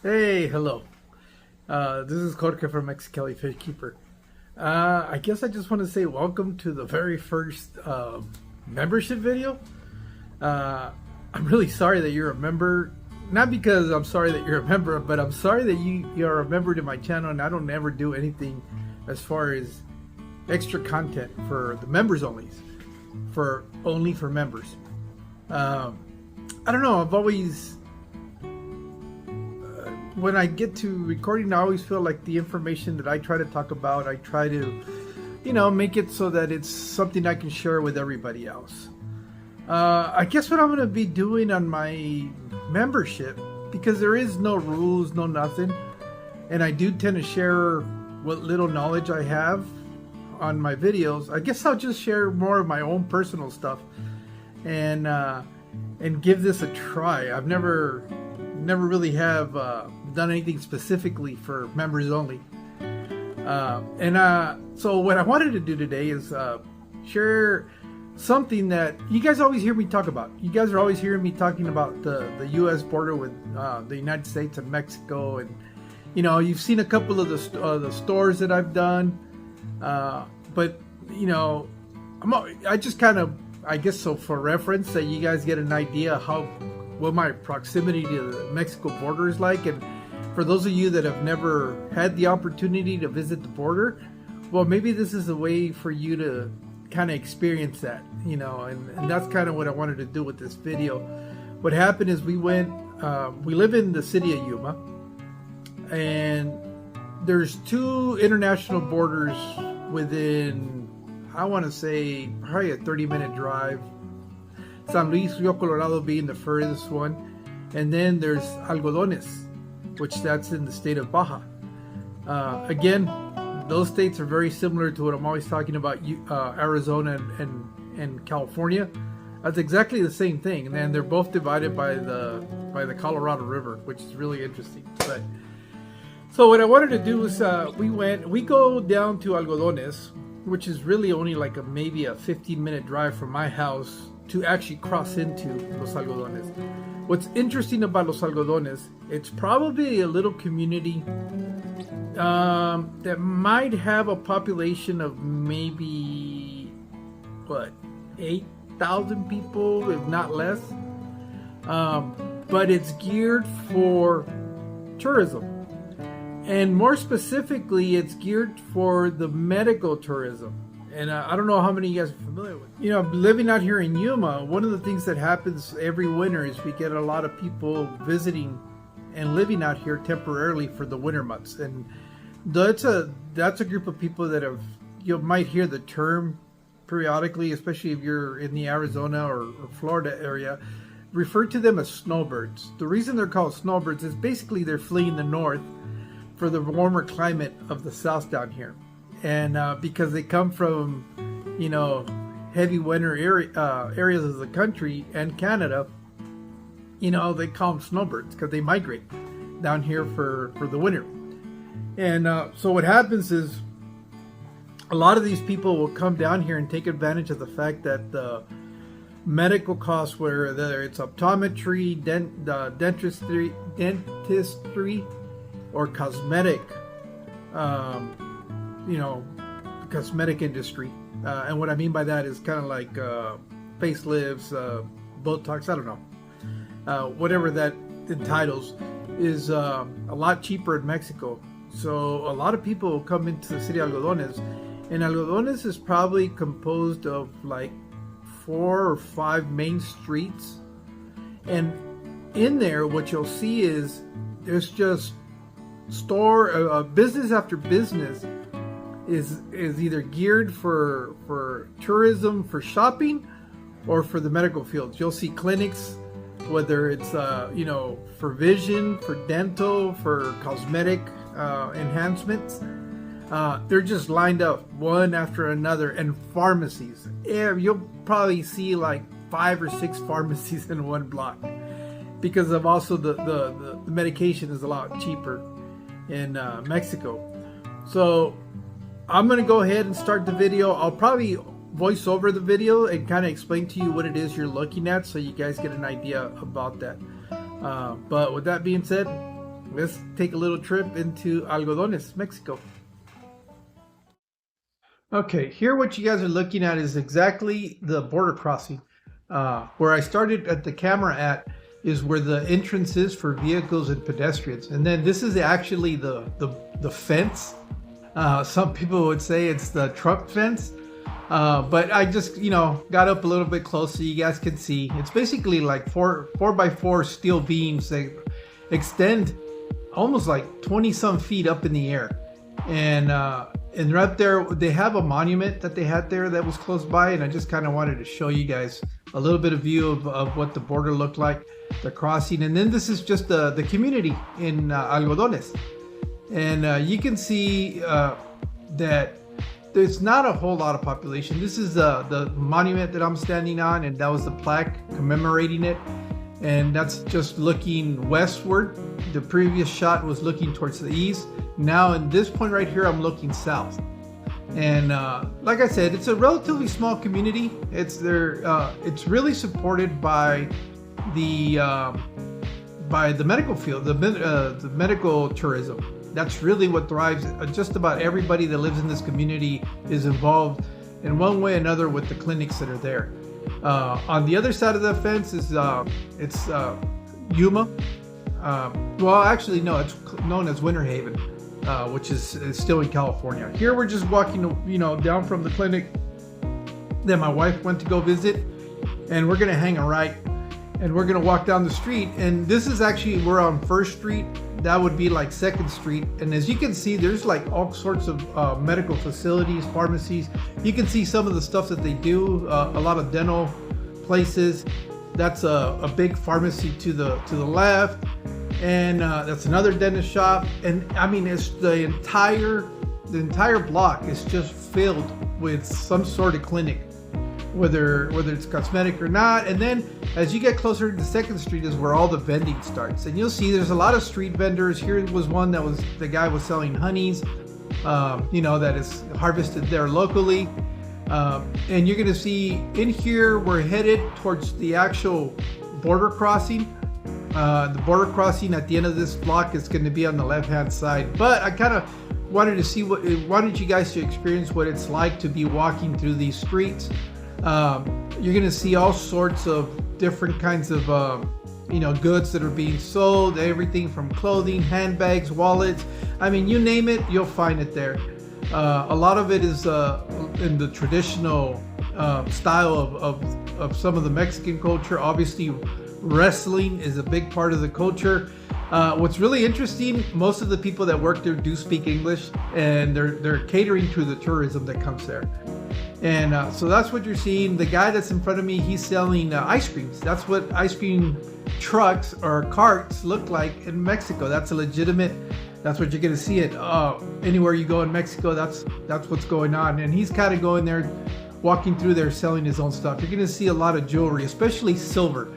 Hey, hello. This is Jorge from Mexicali Fish Keeper. I guess I just want to say welcome to the very first membership video. I'm really sorry that you're a member. Not because I'm sorry that you're a member, but I'm sorry that you're a member to my channel and I don't ever do anything as far as extra content for the members only. Only for members. I don't know, I've always... when I get to recording, I always feel like the information that I try to talk about, I try to, make it so that it's something I can share with everybody else. I guess what I'm going to be doing on my membership, because there is no rules, no nothing, and I do tend to share what little knowledge I have on my videos. I guess I'll just share more of my own personal stuff and give this a try. I've never really have done anything specifically for members only. So what I wanted to do today is share something that you guys always hear me talk about. You guys are always hearing me talking about the U.S. border with the United States and Mexico, and you've seen a couple of the stores that I've done, but I just kind of, I guess, so for reference, that you guys get an idea what my proximity to the Mexico border is like. And for those of you that have never had the opportunity to visit the border, well, maybe this is a way for you to kind of experience that, and that's kind of what I wanted to do with this video. What happened is we live in the city of Yuma, and there's two international borders within, I want to say, probably a 30-minute drive. San Luis Rio Colorado being the furthest one, and then there's Algodones, which that's in the state of Baja. Again, those states are very similar to what I'm always talking about, Arizona and California. That's exactly the same thing, and then they're both divided by the Colorado River, which is really interesting. But so what I wanted to do was we go down to Algodones, which is really only like maybe a 15-minute drive from my house to actually cross into Los Algodones. What's interesting about Los Algodones, it's probably a little community that might have a population of maybe 8,000 people, if not less, but it's geared for tourism, and more specifically it's geared for the medical tourism. And I don't know how many of you guys are familiar with it. Living out here in Yuma, one of the things that happens every winter is we get a lot of people visiting and living out here temporarily for the winter months. And that's a group of people that you might hear the term periodically, especially if you're in the Arizona or Florida area, refer to them as snowbirds. The reason they're called snowbirds is basically they're fleeing the north for the warmer climate of the south down here. And because they come from, heavy winter areas of the country and Canada, they call them snowbirds because they migrate down here for the winter. And so what happens is a lot of these people will come down here and take advantage of the fact that the medical costs, whether it's optometry, dentistry, or cosmetic, cosmetic industry, and what I mean by that is kind of like facelifts, Botox, I don't know, whatever that entitles, is a lot cheaper in Mexico. So a lot of people will come into the city of Algodones, and Algodones is probably composed of like 4 or 5 main streets, and in there what you'll see is there's just business after business is either geared for tourism, for shopping, or for the medical fields. You'll see clinics, whether it's for vision, for dental, for cosmetic enhancements. They're just lined up one after another. And pharmacies, you'll probably see like 5 or 6 pharmacies in one block, because of also the medication is a lot cheaper in Mexico. So I'm gonna go ahead and start the video. I'll probably voice over the video and kind of explain to you what it is you're looking at, so you guys get an idea about that. But with that being said, let's take a little trip into Algodones, Mexico. Okay, here what you guys are looking at is exactly the border crossing. Where I started at the camera at is where the entrance is for vehicles and pedestrians. And then this is actually the fence. Some people would say it's the Trump fence. But I just, got up a little bit closer so you guys can see. It's basically like four by four steel beams. They extend almost like 20 some feet up in the air. And right there, they have a monument that they had there that was close by. And I just kind of wanted to show you guys a little bit of view of what the border looked like, the crossing. And then this is just the community in Algodones. And you can see that there's not a whole lot of population. This is the monument that I'm standing on, and that was the plaque commemorating it. And that's just looking westward. The previous shot was looking towards the east. Now in this point right here, I'm looking south. And like I said, it's a relatively small community. It's really supported by the medical field, the medical tourism. That's really what thrives. Just about everybody that lives in this community is involved in one way or another with the clinics that are there. On the other side of the fence is it's Yuma. Well, actually, no, it's known as Winter Haven, which is still in California. Here we're just walking, down from the clinic that my wife went to go visit, and we're gonna hang a right, and we're gonna walk down the street. And this is actually, we're on First Street. That would be like Second Street. And as you can see, there's like all sorts of medical facilities, pharmacies. You can see some of the stuff that they do. A lot of dental places. That's a big pharmacy to the left, and that's another dentist shop. And I mean, it's the entire block is just filled with some sort of clinic, whether it's cosmetic or not. And then as you get closer to Second Street is where all the vending starts, and you'll see there's a lot of street vendors. Here was one that was, the guy was selling honeys, that is harvested there locally. And you're gonna see in here, we're headed towards the actual border crossing. The border crossing at the end of this block is going to be on the left-hand side. But I kind of wanted you guys to experience what it's like to be walking through these streets. You're going to see all sorts of different kinds of goods that are being sold. Everything from clothing, handbags, wallets. I mean, you name it, you'll find it there. A lot of it is in the traditional style of some of the Mexican culture. Obviously, wrestling is a big part of the culture. What's really interesting, most of the people that work there do speak English, and they're catering to the tourism that comes there. And so that's what you're seeing. The guy that's in front of me, he's selling ice creams. That's what ice cream trucks or carts look like in Mexico. That's what you're gonna see it anywhere you go in Mexico. That's what's going on. And he's kind of going there, walking through there, selling his own stuff. You're gonna see a lot of jewelry, especially silver.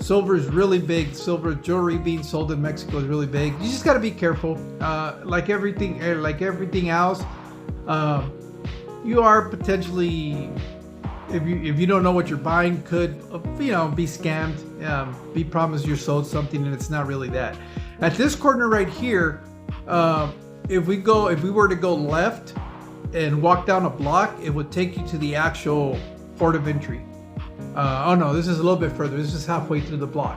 Silver is really big. Silver jewelry being sold in Mexico is really big. You just got to be careful. Like everything else, you are potentially, if you don't know what you're buying, could be scammed. Be promised you're sold something and it's not really that. At this corner right here, if we were to go left and walk down a block, it would take you to the actual port of entry. Oh no, this is a little bit further. This is halfway through the block.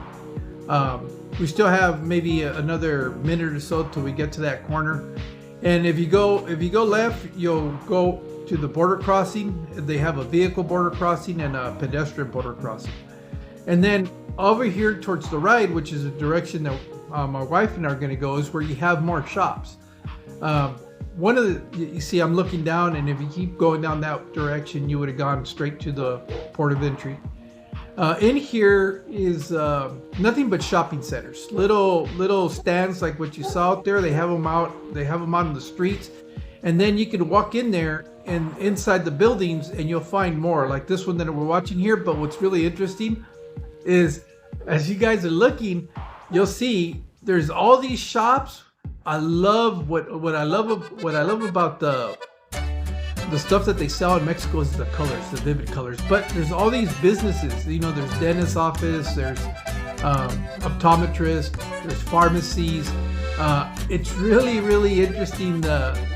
We still have maybe another minute or so till we get to that corner. And if you go left, you'll go to the border crossing. They have a vehicle border crossing and a pedestrian border crossing. And then over here towards the right, which is the direction that my wife and I are going to go, is where you have more shops. You see, I'm looking down, and if you keep going down that direction, you would have gone straight to the port of entry. In here is nothing but shopping centers, little stands like what you saw out there. They have them out in the streets, and then you can walk in there and inside the buildings, and you'll find more like this one that we're watching here. But what's really interesting is, as you guys are looking, you'll see there's all these shops. I love what I love about the stuff that they sell in Mexico is the colors, the vivid colors. But there's all these businesses. There's dentist office, there's optometrist, there's pharmacies. It's really, really interesting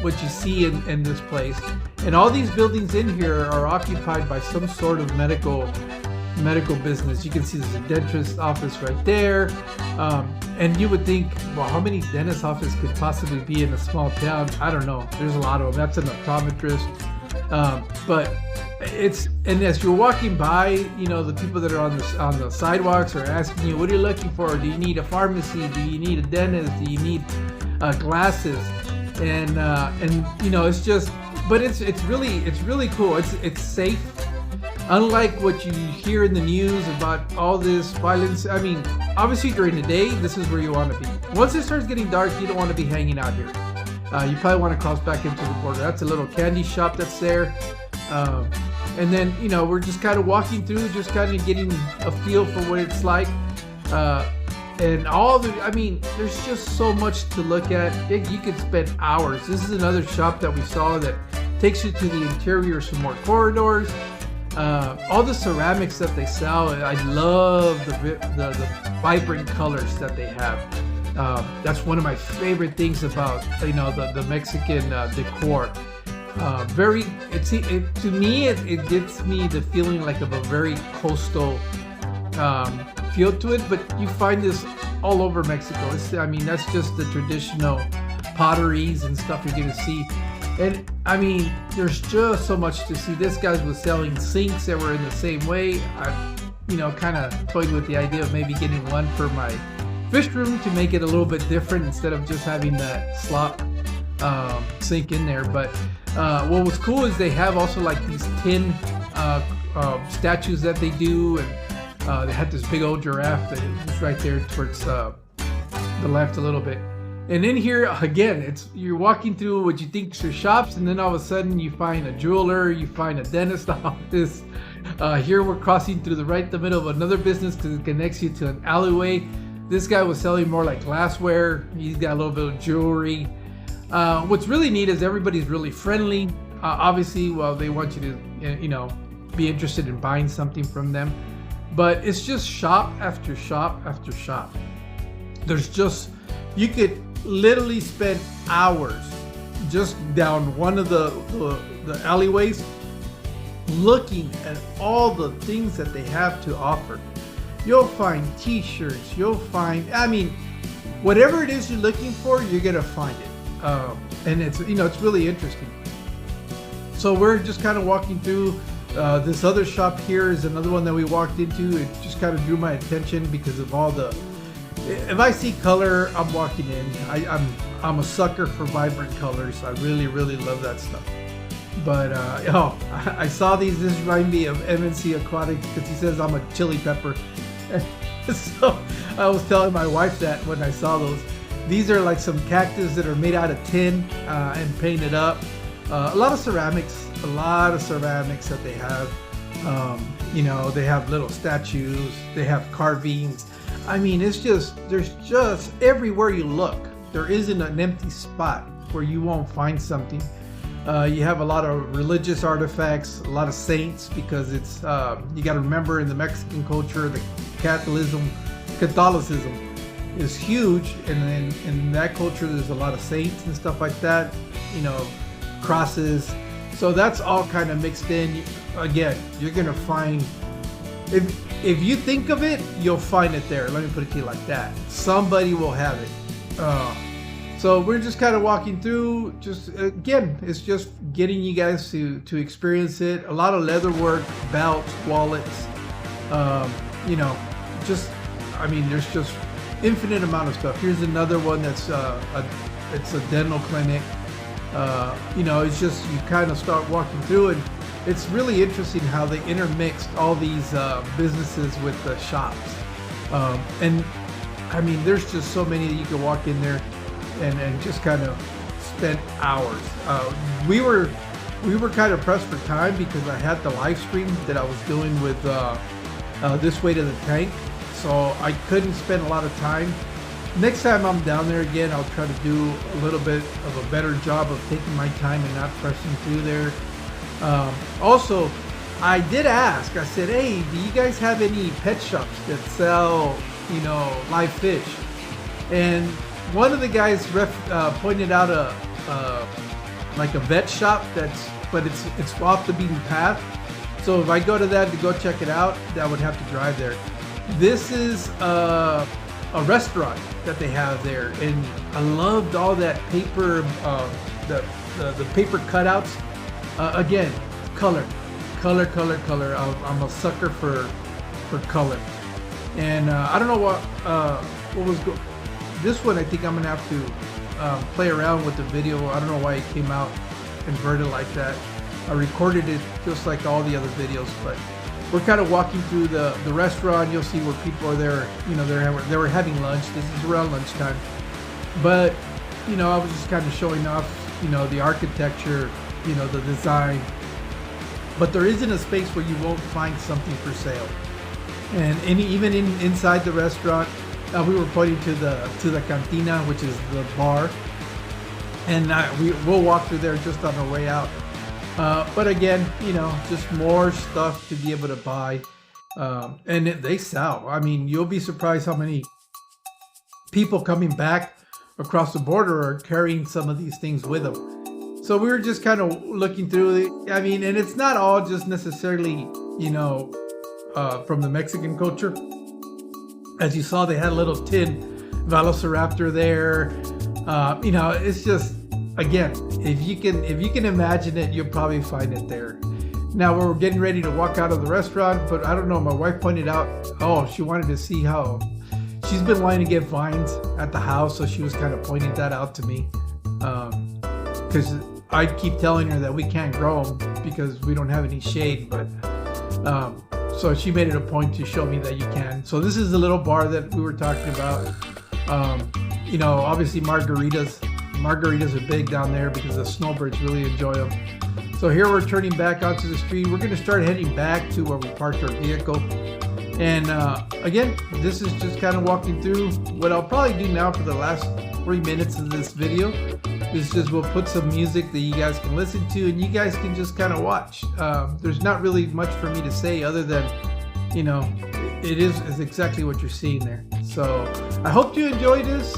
what you see in this place. And all these buildings in here are occupied by some sort of medical business. You can see there's a dentist office right there. And you would think, well, how many dentist offices could possibly be in a small town? I don't know. There's a lot of them. That's an optometrist. But and as you're walking by, you know, the people that are on the sidewalks are asking you, what are you looking for? Do you need a pharmacy? Do you need a dentist? Do you need glasses? And you know, it's just, but it's really cool. It's safe. Unlike what you hear in the news about all this violence, I mean, obviously during the day, this is where you want to be. Once it starts getting dark, you don't want to be hanging out here. You probably want to cross back into the border. That's a little candy shop that's there. And then, you know, we're just kind of walking through, just kind of getting a feel for what it's like. And I mean, there's just so much to look at. You could spend hours. This is another shop that we saw that takes you to the interior, some more corridors. All the ceramics that they sell, I love the vibrant colors that they have. That's one of my favorite things about, you know, the Mexican decor. To me, it gives me the feeling like of a very coastal feel to it. But you find this all over Mexico. I mean, that's just the traditional potteries and stuff you're gonna see. And I mean, there's just so much to see. This guy was selling sinks that were in the same way. I, you know, kind of toyed with the idea of maybe getting one for my fish room to make it a little bit different instead of just having that slop sink in there. But what was cool is they have also like these tin statues that they do, and they had this big old giraffe that is right there towards the left a little bit. And in here, again, you're walking through what you think are shops, and then all of a sudden you find a jeweler, you find a dentist office. Here we're crossing through the middle of another business because it connects you to an alleyway. This guy was selling more like glassware. He's got a little bit of jewelry. What's really neat is everybody's really friendly. Obviously, well, they want you to, you know, be interested in buying something from them. But it's just shop after shop after shop. You could literally spend hours just down one of the alleyways looking at all the things that they have to offer. You'll find t-shirts, I mean, whatever it is you're looking for, you're gonna find it. And it's, you know, it's really interesting. So we're just kind of walking through. This other shop here is another one that we walked into. It just kind of drew my attention because of all if I see color, I'm walking in. I'm a sucker for vibrant colors. I really, really love that stuff. But I saw these. This reminded me of MNC Aquatics because he says I'm a chili pepper. So I was telling my wife that when I saw those. These are like some cactus that are made out of tin and painted up. A lot of ceramics that they have. You know, they have little statues. They have carvings. I mean, there's just everywhere you look, there isn't an empty spot where you won't find something. You have a lot of religious artifacts, a lot of saints, because it's you got to remember in the Mexican culture, the Catholicism is huge, and then in that culture there's a lot of saints and stuff like that, you know, crosses. So that's all kind of mixed in. Again, you're gonna find, if you think of it, you'll find it there. Let me put it to you like that. Somebody will have it. So we're just kind of walking through. Just again, it's just getting you guys to experience it. A lot of leather work, belts, wallets. You know, I mean, there's just infinite amount of stuff. Here's another one that's it's a dental clinic. You know, it's just, you kind of start walking through, and it's really interesting how they intermixed all these businesses with the shops. And I mean, there's just so many that you can walk in there and just kind of spend hours. We were kind of pressed for time because I had the live stream that I was doing with This Way to the Tank, so I couldn't spend a lot of time. Next time I'm down there again, I'll try to do a little bit of a better job of taking my time and not pressing through there. Also, I did ask, I said, hey, do you guys have any pet shops that sell, you know, live fish? And one of the guys pointed out like a vet shop but it's off the beaten path. So if I go to that to go check it out, I would have to drive there. This is a restaurant that they have there, and I loved all that paper, the paper cutouts. Again, color. I'm a sucker for color, and I don't know what was this one. I think I'm gonna have to play around with the video. I don't know why it came out inverted like that. I recorded it just like all the other videos, but we're kind of walking through the restaurant. You'll see where people are there. You know, they were having lunch. This is around lunchtime, but you know, I was just kind of showing off, you know, the architecture, you know, the design. But there isn't a space where you won't find something for sale. And even inside the restaurant, we were pointing to the cantina, which is the bar, and we'll walk through there just on our way out. But again, you know, just more stuff to be able to buy, and they sell. I mean, you'll be surprised how many people coming back across the border are carrying some of these things with them. So we were just kind of looking through it. I mean, and it's not all just necessarily, you know, from the Mexican culture. As you saw, they had a little tin Velociraptor there. You know, it's just, again, if you can imagine it, you'll probably find it there. Now we're getting ready to walk out of the restaurant, but I don't know, my wife pointed out, oh, she wanted to see how she's been wanting to get vines at the house, so she was kind of pointing that out to me, because I keep telling her that we can't grow them because we don't have any shade, but so she made it a point to show me that you can. So this is the little bar that we were talking about. You know, obviously margaritas are big down there because the snowbirds really enjoy them. So here we're turning back onto the street. We're going to start heading back to where we parked our vehicle. And again, this is just kind of walking through. What I'll probably do now for the last 3 minutes of this video is just we'll put some music that you guys can listen to, and you guys can just kind of watch. There's not really much for me to say other than, you know, it is exactly what you're seeing there. So I hope you enjoy this.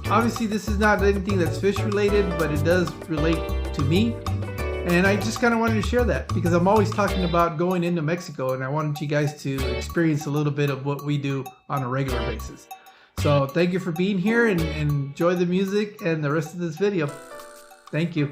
Obviously this is not anything that's fish related, but it does relate to me. And I just kind of wanted to share that because I'm always talking about going into Mexico, and I wanted you guys to experience a little bit of what we do on a regular basis. So thank you for being here, and enjoy the music and the rest of this video. Thank you.